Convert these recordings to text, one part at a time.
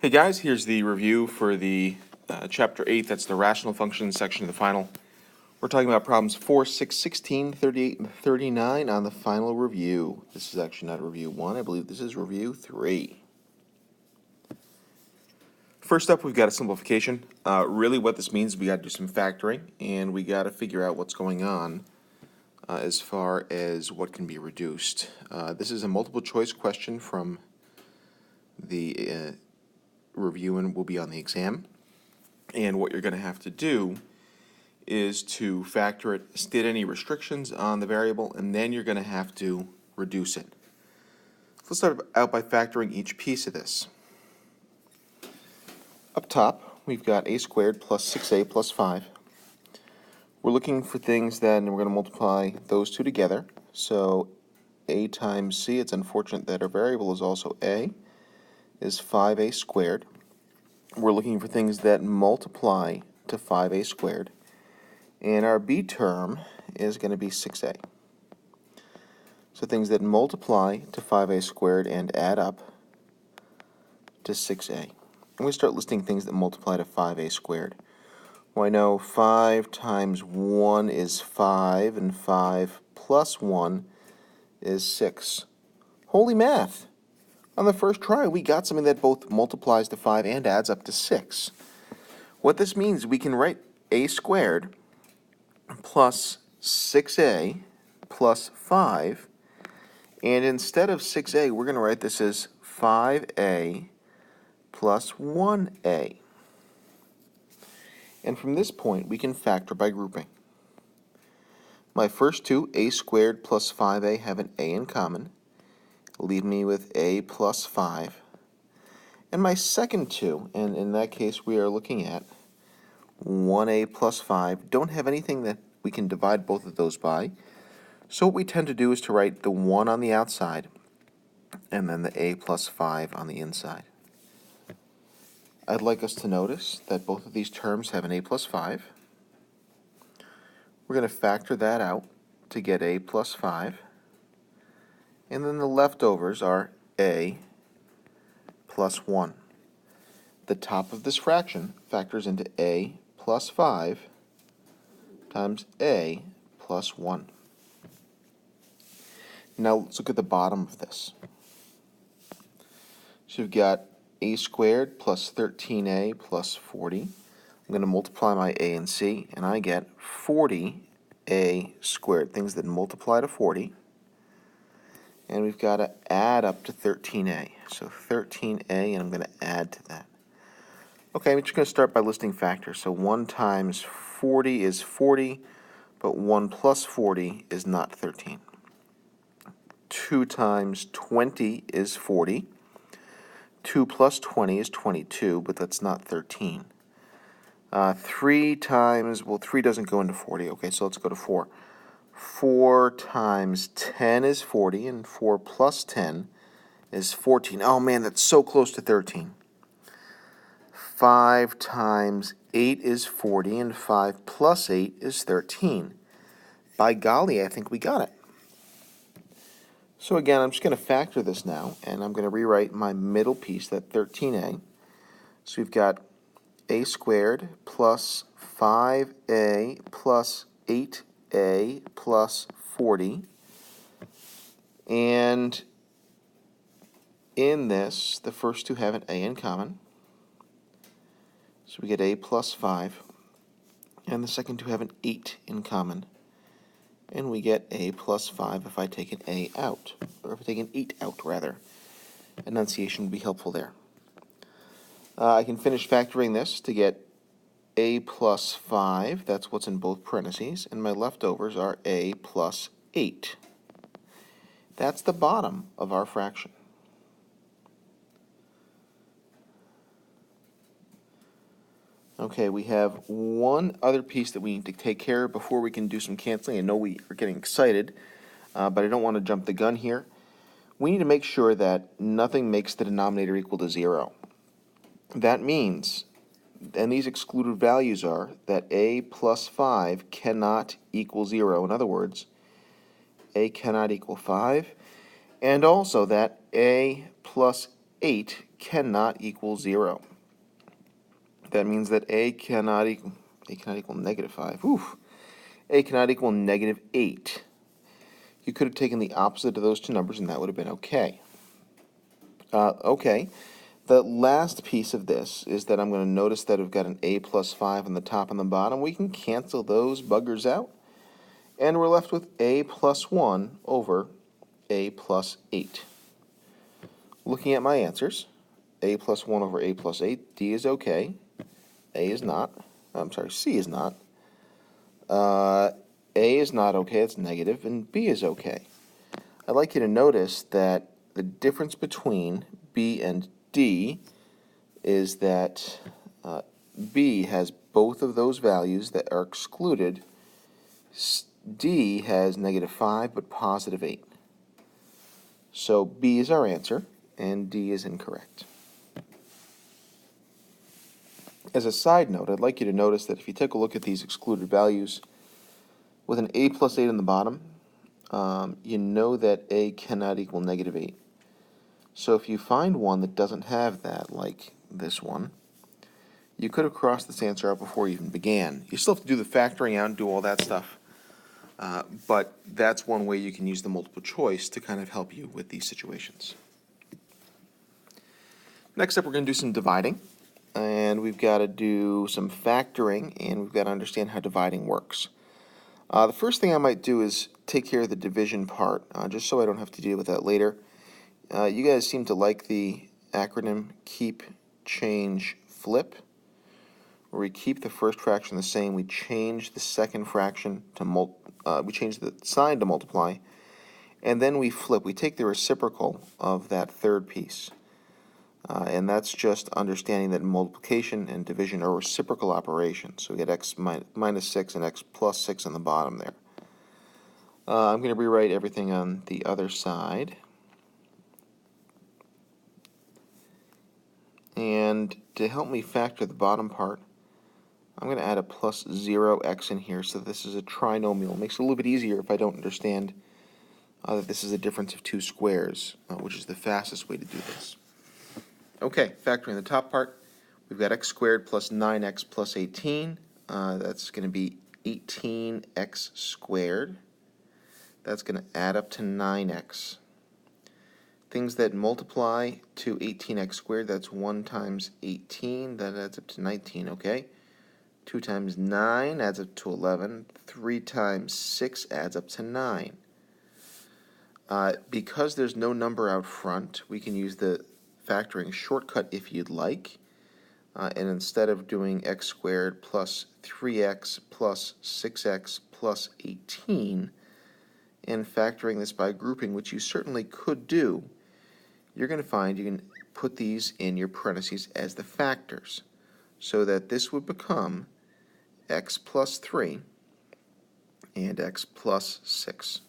Hey guys, here's the review for the Chapter 8, that's the rational functions section of the final. We're talking about problems 4, 6, 16, 38, and 39 on the final review. This is actually not review 1, I believe this is review 3. First up, we've got a simplification. Really what this means is we got to do some factoring, and we got to figure out what's going on as far as what can be reduced. This is a multiple choice question from the review and will be on the exam. And what you're going to have to do is to factor it, state any restrictions on the variable, and then you're going to have to reduce it. So let's start out by factoring each piece of this. Up top, we've got a squared plus 6a plus 5. We're looking for things that, and we're going to multiply those two together. So a times c, it's unfortunate that our variable is also a, is 5a squared. We're looking for things that multiply to 5a squared. And our b term is going to be 6a. So things that multiply to 5a squared and add up to 6a. And we start listing things that multiply to 5a squared. Well, I know 5 times 1 is 5, and 5 plus 1 is 6. Holy math! On the first try, we got something that both multiplies to 5 and adds up to 6. What this means, we can write a squared plus 6a plus 5, and instead of 6a, we're going to write this as 5a plus 1a. And from this point, we can factor by grouping. My first two, a squared plus 5a, have an a in common. Leave me with a plus 5. And my second two, and in that case we are looking at 1a plus 5, don't have anything that we can divide both of those by. So what we tend to do is to write the 1 on the outside and then the a plus 5 on the inside. I'd like us to notice that both of these terms have an a plus 5. We're going to factor that out to get a plus 5. And then the leftovers are a plus 1. The top of this fraction factors into a plus 5 times a plus 1. Now let's look at the bottom of this. So you've got a squared plus 13a plus 40. I'm going to multiply my a and c, and I get 40a squared, things that multiply to 40. And we've got to add up to 13a. So 13a, and I'm going to add to that. Okay, I'm just going to start by listing factors. So 1 times 40 is 40, but 1 plus 40 is not 13. 2 times 20 is 40. 2 plus 20 is 22, but that's not 13. 3 times, well, 3 doesn't go into 40. Okay, so let's go to 4. 4 times 10 is 40, and 4 plus 10 is 14. Oh man, that's so close to 13. 5 times 8 is 40, and 5 plus 8 is 13. By golly, I think we got it. So again, I'm just going to factor this now, and I'm going to rewrite my middle piece, that 13a. So we've got a squared plus 5a plus 8a plus 40, and in this, the first two have an a in common, so we get a plus 5, and the second two have an 8 in common, and we get a plus 5 if I take an a out, or if I take an 8 out, rather. Enunciation would be helpful there. I can finish factoring this to get a plus 5, that's what's in both parentheses, and my leftovers are a plus 8. That's the bottom of our fraction. Okay, we have one other piece that we need to take care of before we can do some canceling. I know we are getting excited, but I don't want to jump the gun here. We need to make sure that nothing makes the denominator equal to 0. That means, and these excluded values are, that a plus 5 cannot equal 0. In other words, a cannot equal 5, and also that a plus 8 cannot equal 0. That means that a cannot equal -5. Oof. A cannot equal -8. You could have taken the opposite of those two numbers, and that would have been okay. Okay. The last piece of this is that I'm going to notice that we've got an a plus 5 on the top and the bottom. We can cancel those buggers out, and we're left with a plus 1 over a plus 8. Looking at my answers, a plus 1 over a plus 8, D is okay, A is not, I'm sorry, C is not, A is not okay, it's negative, and B is okay. I'd like you to notice that the difference between B and D is that B has both of those values that are excluded. D has -5 but +8. So B is our answer, and D is incorrect. As a side note, I'd like you to notice that if you take a look at these excluded values, with an a plus 8 on the bottom, you know that a cannot equal -8. So if you find one that doesn't have that, like this one, you could have crossed this answer out before you even began. You still have to do the factoring out and do all that stuff, but that's one way you can use the multiple choice to kind of help you with these situations. Next up, we're going to do some dividing, and we've got to do some factoring, and we've got to understand how dividing works. The first thing I might do is take care of the division part, just so I don't have to deal with that later. You guys seem to like the acronym keep, change, flip, where we keep the first fraction the same, we change the second fraction to we change the sign to multiply, and then we flip. We take the reciprocal of that third piece. And that's just understanding that multiplication and division are reciprocal operations. So we get x minus 6 and x plus 6 on the bottom there. I'm going to rewrite everything on the other side. And to help me factor the bottom part, I'm going to add a plus 0x in here, so this is a trinomial. It makes it a little bit easier if I don't understand that this is a difference of two squares, which is the fastest way to do this. Okay, factoring the top part, we've got x squared plus 9x plus 18. That's going to be 18x squared. That's going to add up to 9x. Things that multiply to 18x squared, that's 1 times 18, that adds up to 19, okay? 2 times 9 adds up to 11. 3 times 6 adds up to 9. Because there's no number out front, we can use the factoring shortcut if you'd like, and instead of doing x squared plus 3x plus 6x plus 18 and factoring this by grouping, which you certainly could do, you're going to find you can put these in your parentheses as the factors, so that this would become x plus 3 and x plus 6.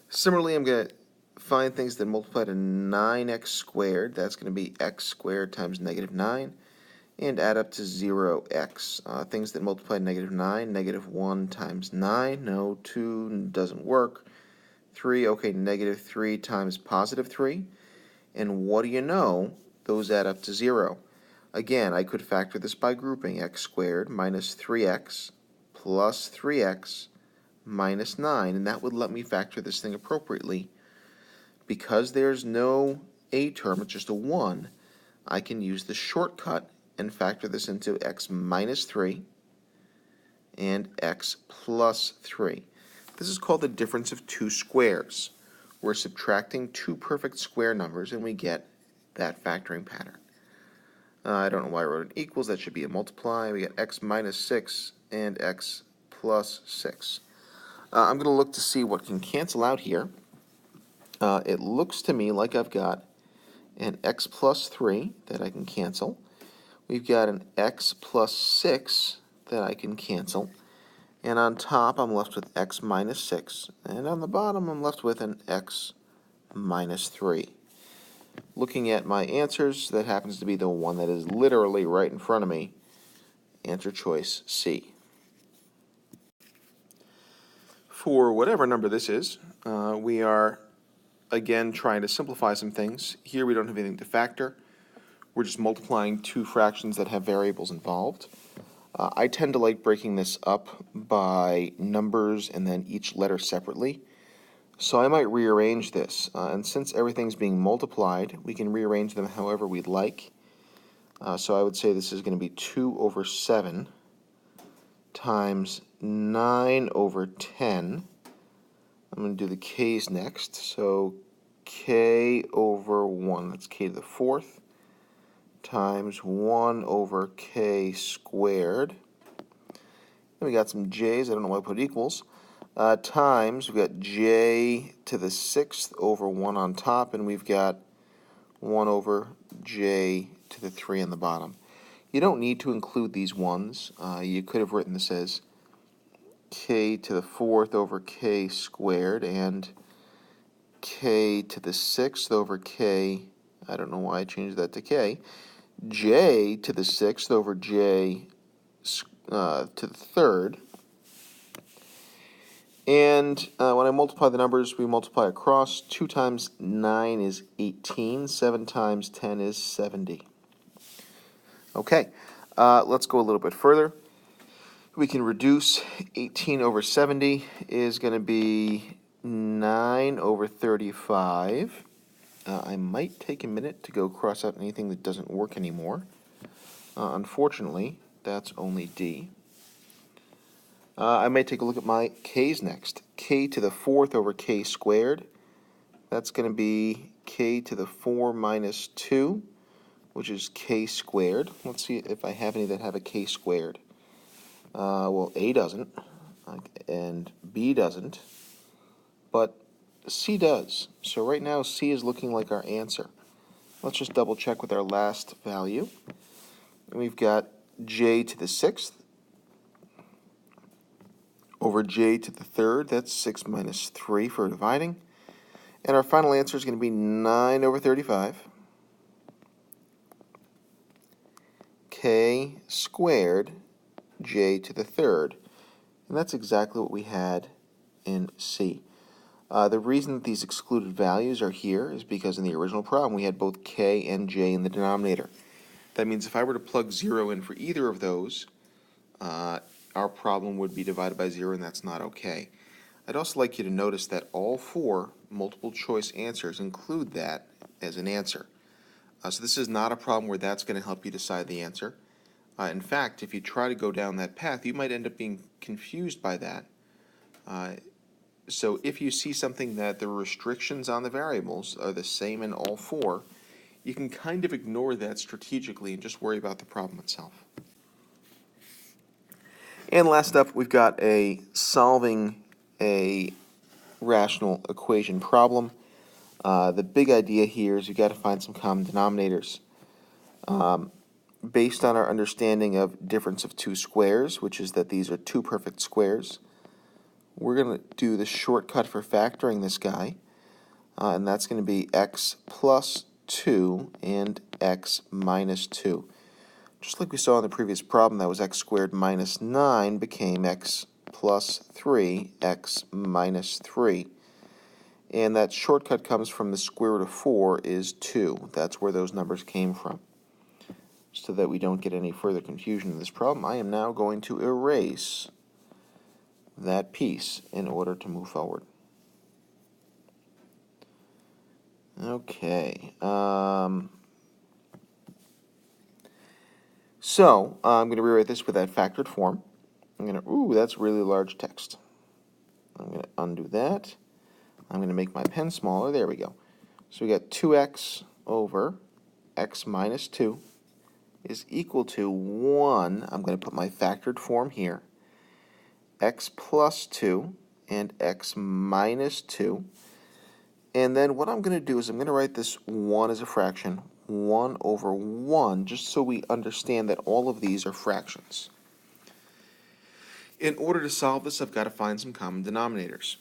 Similarly, I'm going to find things that multiply to 9x squared. That's going to be x squared times -9, and add up to 0x. Things that multiply to -9, -1 times 9. No, 2 doesn't work. 3, okay, -3 times +3. And what do you know? Those add up to 0. Again, I could factor this by grouping. X squared minus 3x plus 3x minus 9, and that would let me factor this thing appropriately. Because there's no a term, it's just a 1, I can use the shortcut and factor this into x minus 3 and x plus 3. This is called the difference of two squares. We're subtracting two perfect square numbers and we get that factoring pattern. I don't know why I wrote an equals, that should be a multiply. We get x minus 6 and x plus 6. I'm going to look to see what can cancel out here. It looks to me like I've got an x plus 3 that I can cancel. We've got an x plus 6 that I can cancel. And on top, I'm left with x minus 6. And on the bottom, I'm left with an x minus 3. Looking at my answers, that happens to be the one that is literally right in front of me. Answer choice C. For whatever number this is, we are again, trying to simplify some things. Here we don't have anything to factor. We're just multiplying two fractions that have variables involved. I tend to like breaking this up by numbers and then each letter separately. So I might rearrange this. And since everything's being multiplied, we can rearrange them however we'd like. So I would say this is going to be 2 over 7 times 9 over 10. I'm going to do the k's next. So k over 1, that's k to the 4th, times 1 over k squared. Then we got some j's, I don't know why I put equals, times, we've got j to the 6th over 1 on top, and we've got 1 over j to the 3 on the bottom. You don't need to include these ones. You could have written this as k to the 4th over k squared and k to the 6th over k, I don't know why I changed that to k, j to the 6th over j to the 3rd. And when I multiply the numbers, we multiply across. 2 times 9 is 18. 7 times 10 is 70. Okay, let's go a little bit further. We can reduce 18 over 70 is going to be 9 over 35. I might take a minute to go cross out anything that doesn't work anymore. Unfortunately, that's only D. I may take a look at my k's next. K to the 4th over k squared. That's going to be k to the 4 minus 2, which is k squared. Let's see if I have any that have a k squared. Well, A doesn't, and B doesn't, but C does. So right now, C is looking like our answer. Let's just double check with our last value. And we've got j to the 6th over j to the 3rd. That's 6 minus 3 for dividing. And our final answer is going to be 9 over 35. K squared j to the 3rd. And that's exactly what we had in C. The reason that these excluded values are here is because in the original problem we had both k and j in the denominator. That means if I were to plug 0 in for either of those, our problem would be divided by 0, and that's not okay. I'd also like you to notice that all 4 multiple choice answers include that as an answer. So this is not a problem where that's going to help you decide the answer. In fact, if you try to go down that path, you might end up being confused by that. So if you see something that the restrictions on the variables are the same in all 4, you can kind of ignore that strategically and just worry about the problem itself. And last up, we've got a solving a rational equation problem. The big idea here is you've got to find some common denominators. Based on our understanding of difference of two squares, which is that these are two perfect squares, we're going to do the shortcut for factoring this guy, and that's going to be x plus 2 and x minus 2. Just like we saw in the previous problem, that was x squared minus 9 became x plus 3, x minus 3. And that shortcut comes from the square root of 4 is 2. That's where those numbers came from. So that we don't get any further confusion in this problem, I am now going to erase that piece in order to move forward. Okay. So I'm going to rewrite this with that factored form. I'm going to, ooh, that's really large text. I'm going to undo that. I'm going to make my pen smaller. There we go. So we got 2x over x minus 2 is equal to 1. I'm going to put my factored form here. X plus 2 and x minus 2. And then what I'm going to do is I'm going to write this 1 as a fraction, 1 over 1, just so we understand that all of these are fractions. In order to solve this, I've got to find some common denominators.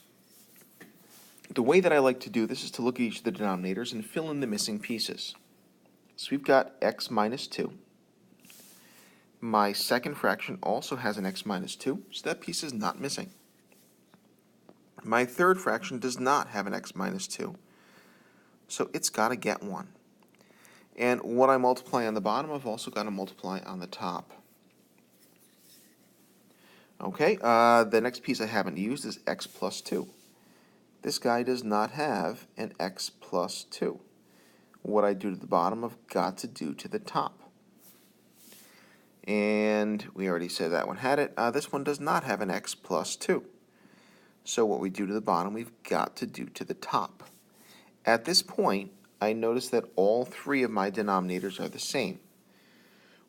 The way that I like to do this is to look at each of the denominators and fill in the missing pieces. So we've got x minus 2. My second fraction also has an x minus 2, so that piece is not missing. My third fraction does not have an x minus 2, So it's got to get 1. And what I multiply on the bottom, I've also got to multiply on the top. Okay, the next piece I haven't used is x plus 2. This guy does not have an x plus 2. What I do to the bottom, I've got to do to the top. And we already said that one had it. This one does not have an x plus 2. So what we do to the bottom, we've got to do to the top. At this point, I notice that all 3 of my denominators are the same.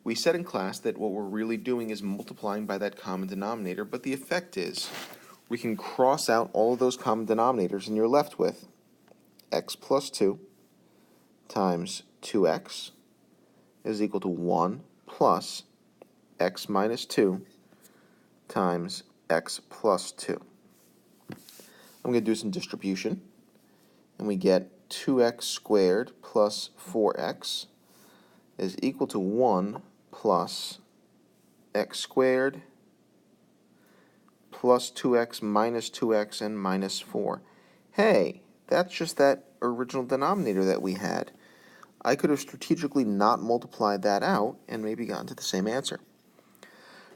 We said in class that what we're really doing is multiplying by that common denominator, but the effect is we can cross out all of those common denominators and you're left with x plus 2 times 2x is equal to 1 plus x minus 2 times x plus 2. I'm going to do some distribution, and we get 2x squared plus 4x is equal to 1 plus x squared plus 2x minus 2x and minus 4. Hey, that's just that original denominator that we had. I could have strategically not multiplied that out and maybe gotten to the same answer.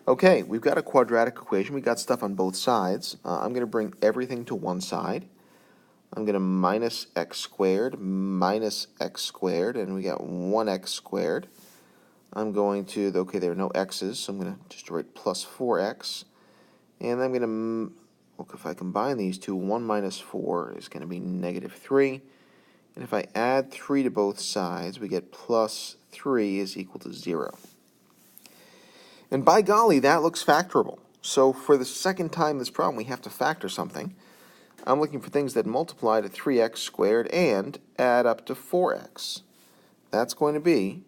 Okay, we've got a quadratic equation. We've got stuff on both sides. I'm going to bring everything to one side. I'm going to minus x squared, and we got 1x squared. I'm going to, okay, there are no x's, so I'm going to just write plus 4x. And I'm going to, look, if I combine these two, 1 minus 4 is going to be negative 3. And if I add 3 to both sides, we get plus 3 is equal to 0. And by golly, that looks factorable. So for the second time in this problem, we have to factor something. I'm looking for things that multiply to 3x squared and add up to 4x. That's going to be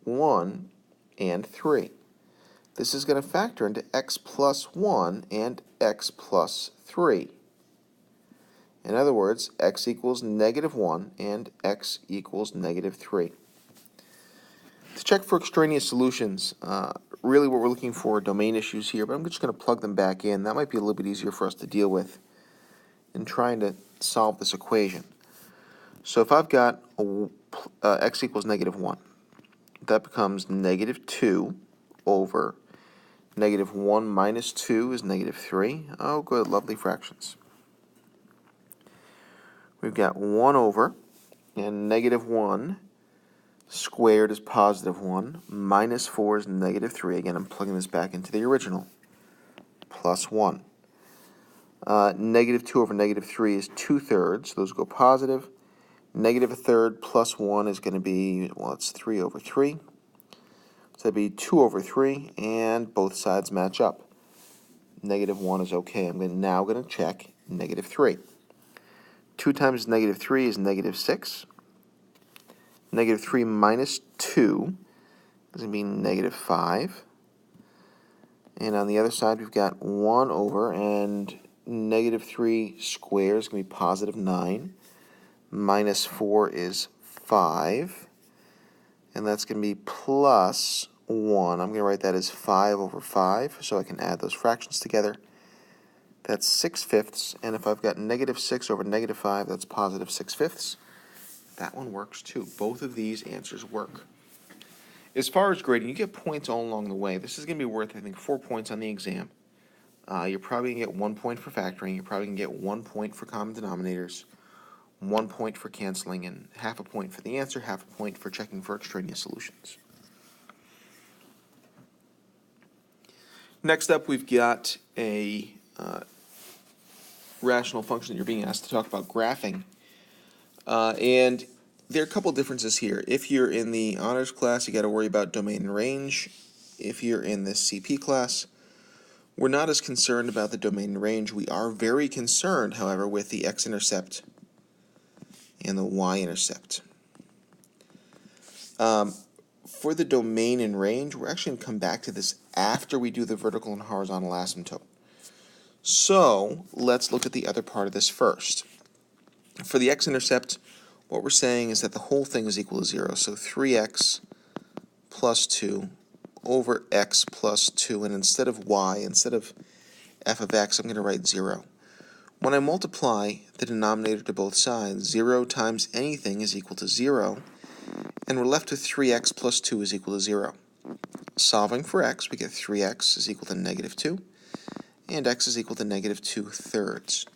1 and 3. This is going to factor into x plus 1 and x plus 3. In other words, x equals negative 1 and x equals negative 3. To check for extraneous solutions, really what we're looking for are domain issues here, but I'm just going to plug them back in. That might be a little bit easier for us to deal with in trying to solve this equation. So if I've got x equals negative 1, that becomes negative 2 over negative 1 minus 2 is negative 3. Oh, good, lovely fractions. We've got 1 over, and negative 1 squared is positive 1, minus 4 is negative 3. Again, I'm plugging this back into the original. Plus 1. Negative 2 over negative 3 is 2/3. Those go positive. Negative 1/3 plus 1 is going to be, well, it's 3 over 3. So that'd be 2 over 3, and both sides match up. Negative 1 is okay. I'm now going to check negative 3. 2 times negative 3 is negative 6. Negative 3 minus 2 is going to be negative 5. And on the other side, we've got 1 over, and negative 3 squared is going to be positive 9. Minus 4 is 5. And that's going to be plus 1. I'm going to write that as 5 over 5, so I can add those fractions together. That's 6/5, and if I've got negative 6 over negative 5, that's positive 6/5. That one works too. Both of these answers work. As far as grading, you get points all along the way. This is going to be worth, I think, 4 points on the exam. You're probably going to get 1 point for factoring. You're probably going to get 1 point for common denominators, 1 point for canceling, and half a point for the answer, half a point for checking for extraneous solutions. Next up, we've got a rational function that you're being asked to talk about graphing. And there are a couple differences here. If you're in the honors class, you got to worry about domain and range. If you're in the CP class, we're not as concerned about the domain and range. We are very concerned, however, with the x-intercept and the y-intercept. For the domain and range, we're actually going to come back to this after we do the vertical and horizontal asymptote. So let's look at the other part of this first. For the x-intercept, what we're saying is that the whole thing is equal to 0. So 3x plus 2 over x plus 2. And instead of y, instead of f of x, I'm going to write 0. When I multiply the denominator to both sides, 0 times anything is equal to 0, and we're left with 3x plus 2 is equal to 0. Solving for x, we get 3x is equal to negative 2, and x is equal to negative 2/3.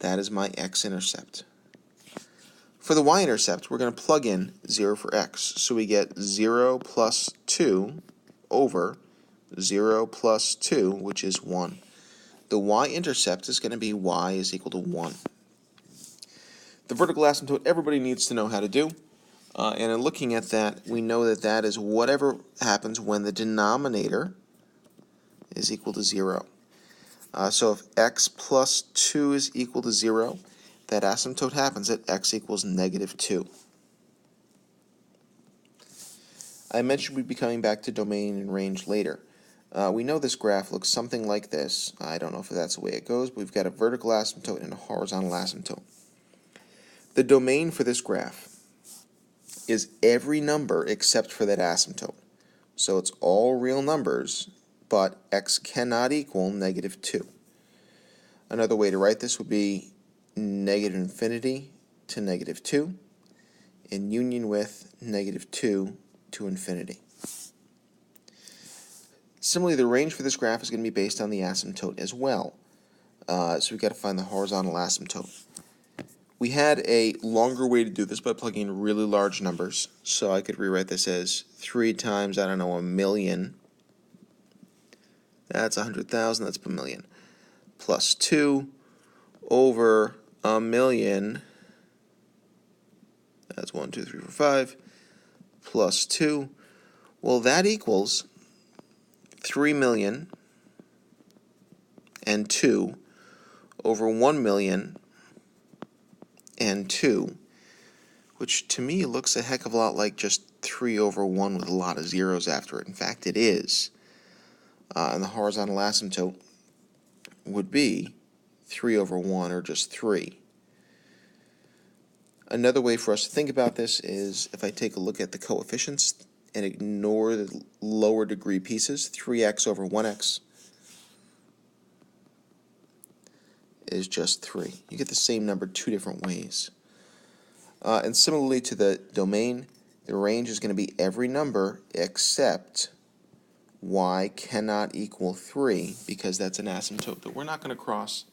That is my x-intercept. For the y-intercept, we're going to plug in 0 for x, so we get 0 plus 2 over 0 plus 2, which is 1. The y-intercept is going to be y is equal to 1. The vertical asymptote everybody needs to know how to do, and in looking at that, we know that that is whatever happens when the denominator is equal to 0. So if x plus 2 is equal to 0, that asymptote happens at x equals negative 2. I mentioned we'd be coming back to domain and range later. We know this graph looks something like this. I don't know if that's the way it goes, but we've got a vertical asymptote and a horizontal asymptote. The domain for this graph is every number except for that asymptote. So it's all real numbers, but x cannot equal negative 2. Another way to write this would be negative infinity to negative 2 in union with negative 2 to infinity. Similarly, the range for this graph is going to be based on the asymptote as well. So we've got to find the horizontal asymptote. We had a longer way to do this by plugging in really large numbers. So I could rewrite this as 3 times, I don't know, 1,000,000. That's 100,000, that's per million. Plus 2 over 1,000,000. That's 1, 2, 3, 4, 5. Plus 2. Well, that equals 3,000,000 and 2 over 1,000,000 and 2, which to me looks a heck of a lot like just 3 over 1 with a lot of zeros after it. In fact, it is. And the horizontal asymptote would be 3 over 1, or just 3. Another way for us to think about this is if I take a look at the coefficients and ignore the lower degree pieces, 3x over 1x is just 3. You get the same number two different ways. And similarly to the domain, the range is going to be every number except y cannot equal 3, because that's an asymptote that we're not going to cross.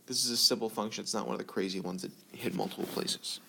This is a simple function. It's not one of the crazy ones that hit multiple places.